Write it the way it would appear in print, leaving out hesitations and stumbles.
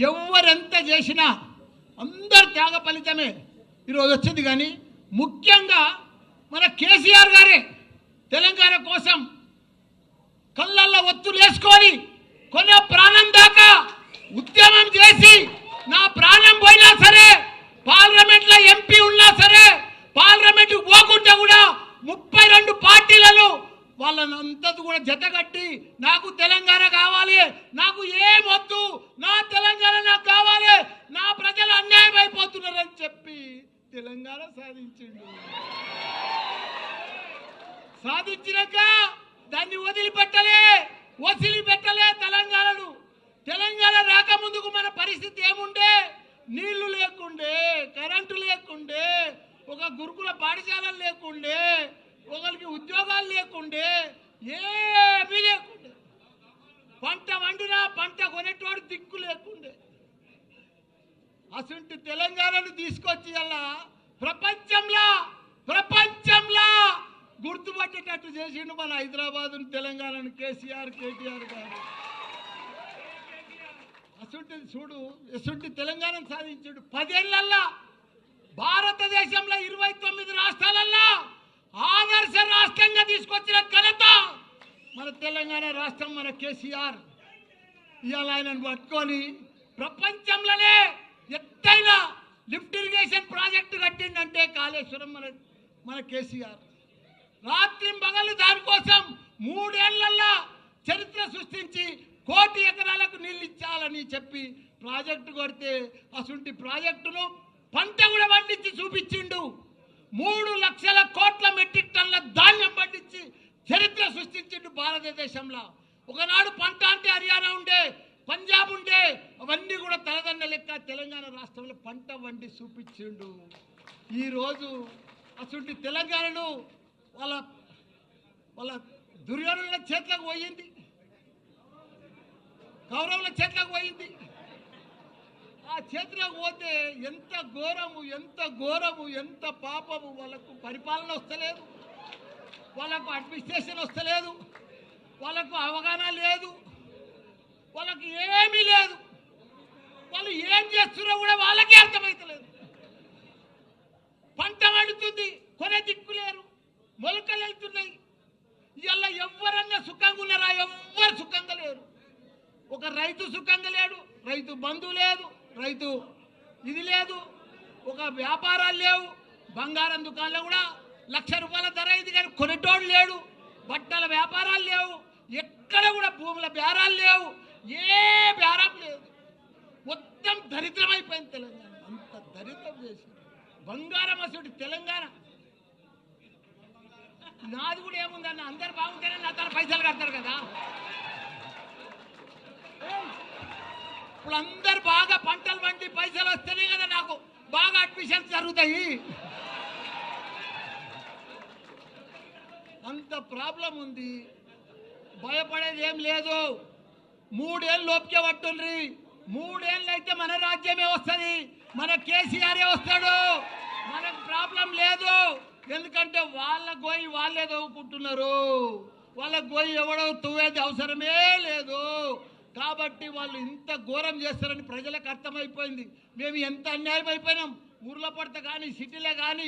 ఎవరెంత చేసినా అందరు త్యాగ ఫలితమే ఈరోజు వచ్చింది. కానీ ముఖ్యంగా మన కేసీఆర్ గారే తెలంగాణ కోసం కళ్ళల్లో ఒత్తులు వేసుకొని కొన్న ప్రాణం దాకా ఉద్యమం చేసి నా ప్రాణం పోయినా సరే పార్లమెంట్లో ఎంపీ ఉన్నా సరే పార్లమెంట్కి పోకుండా కూడా 32 పార్టీలలో వాళ్ళనంతా కూడా జతగట్టి నాకు తెలంగాణ కావాలి, నాకు ఏమొద్దు, నా తెలంగాణ నాకు కావాలి, నా ప్రజలు అన్యాయం అయిపోతున్నారని చెప్పి తెలంగాణ సాధించినాక దాన్ని వదిలిపెట్టలే తెలంగాణను. తెలంగాణ రాకముందుకు మన పరిస్థితి ఏముండే? నీళ్లు లేకుండే, కరెంటు లేకుండే, ఒక గురుకుల పాఠశాలలు లేకుండే, ఒకరికి ఉద్యోగాలు లేకుండే, ఏమీ లేకుండే. పంట వండినా పంట కొనేటోడు దిక్కు లేకుండే. అసలు తెలంగాణను తీసుకొచ్చి అలా ప్రపంచంలో గుర్తుపట్టేటట్టు చేసిండు మన హైదరాబాద్ తెలంగాణను కేసీఆర్ కేటీఆర్ గారు. అసలు తెలంగాణను సాధించాడు 10 ఏళ్లల్లో. భారతదేశంలో 29 రాష్ట్రాలల్లో ఆదర్శ రాష్ట్రంగా తీసుకొచ్చిన ఘనత మన తెలంగాణ రాష్ట్రం, మన కేసీఆర్. ఇవాళ ఆయనను పట్టుకొని ప్రపంచంలోనే ఎత్తైన లిఫ్ట్ ఇరిగేషన్ ప్రాజెక్టు కట్టిందంటే కాళేశ్వరం మన కేసీఆర్. రాత్రి పగలు దానికోసం 3 ఏళ్లలో చరిత్ర సృష్టించి 1 కోటి ఎకరాలకు నీళ్ళు ఇచ్చాలని చెప్పి ప్రాజెక్టు కొడితే అసలు ప్రాజెక్టును పంట కూడా పండించి చూపించిండు. 3 లక్షల కోట్ల మెట్రిక్ టన్నుల ధాన్యం పండించి చరిత్ర సృష్టించిండు భారతదేశంలో. ఒకనాడు పంట అంటే హర్యానా ఉండే, పంజాబ్ ఉండే, అవన్నీ కూడా తలదండ లెక్క తెలంగాణ రాష్ట్రంలో పంట వండి చూపించిండు. ఈరోజు అసలు తెలంగాణను వాళ్ళ దుర్యోధనుల చేతులకు పోయింది, కౌరవుల చేతులకు పోయింది. ఆ చేతులకు పోతే ఎంత ఘోరము ఎంత పాపము. వాళ్ళకు పరిపాలన వస్తలేదు, వాళ్ళకు అడ్మినిస్ట్రేషన్ వస్తలేదు, వాళ్ళకు అవగాహన లేదు, వాళ్ళకి ఏమీ లేదు. వాళ్ళు ఏం చేస్తున్నారో కూడా వాళ్ళకే అర్థమవుతలేదు. పంట వండుతుంది, కొనే దిక్కు లేరు, మొలకలు వెళ్తున్నాయి. ఇవాళ ఎవరన్నా సుఖంగా ఉన్నారా? ఎవ్వరు సుఖంగా లేరు. ఒక రైతు సుఖంగా లేడు, రైతు బంధు లేదు, రైతు ఇది లేదు, ఒక వ్యాపారాలు లేవు. బంగారం దుకాణంలో కూడా 1,00,000 రూపాయల ధర ఇది కానీ కొనేటోడు లేడు. బట్టల వ్యాపారాలు లేవు, ఎక్కడ కూడా భూముల బేరాలు లేవు, ఏ బేరం లేదు. మొత్తం దరిద్రం అయిపోయింది తెలంగాణ. అంత దరిద్రం చేసి బంగారం అసలు తెలంగాణ. నాది కూడా ఏముందన్న, అందరు బాగుంటేనే నా తన పైసలు కడతారు కదా. ఇప్పుడు అందరు బాగా పంటలు పండి పైసలు వస్తేనే కదా నాకు బాగా అడ్మిషన్స్ జరుగుతాయి. అంత ప్రాబ్లం ఉంది. భయపడేది ఏం లేదు. 3 ఏళ్ళు లోపుకే పట్టుండ్రి. 3 ఏళ్ళు అయితే మన రాజ్యమే వస్తుంది, మన కేసీఆరే వస్తాడు. మనకు ప్రాబ్లం లేదు. ఎందుకంటే వాళ్ళ గోయి వాళ్ళే తవ్వుకుంటున్నారు. వాళ్ళ గోయి ఎవడో తవ్వేది అవసరమే లేదు. కాబట్టి వాళ్ళు ఇంత ఘోరం చేస్తారని ప్రజలకు అర్థమైపోయింది. మేము ఎంత అన్యాయం అయిపోయినాం. ఊర్లో పడితే కానీ సిటీలో కానీ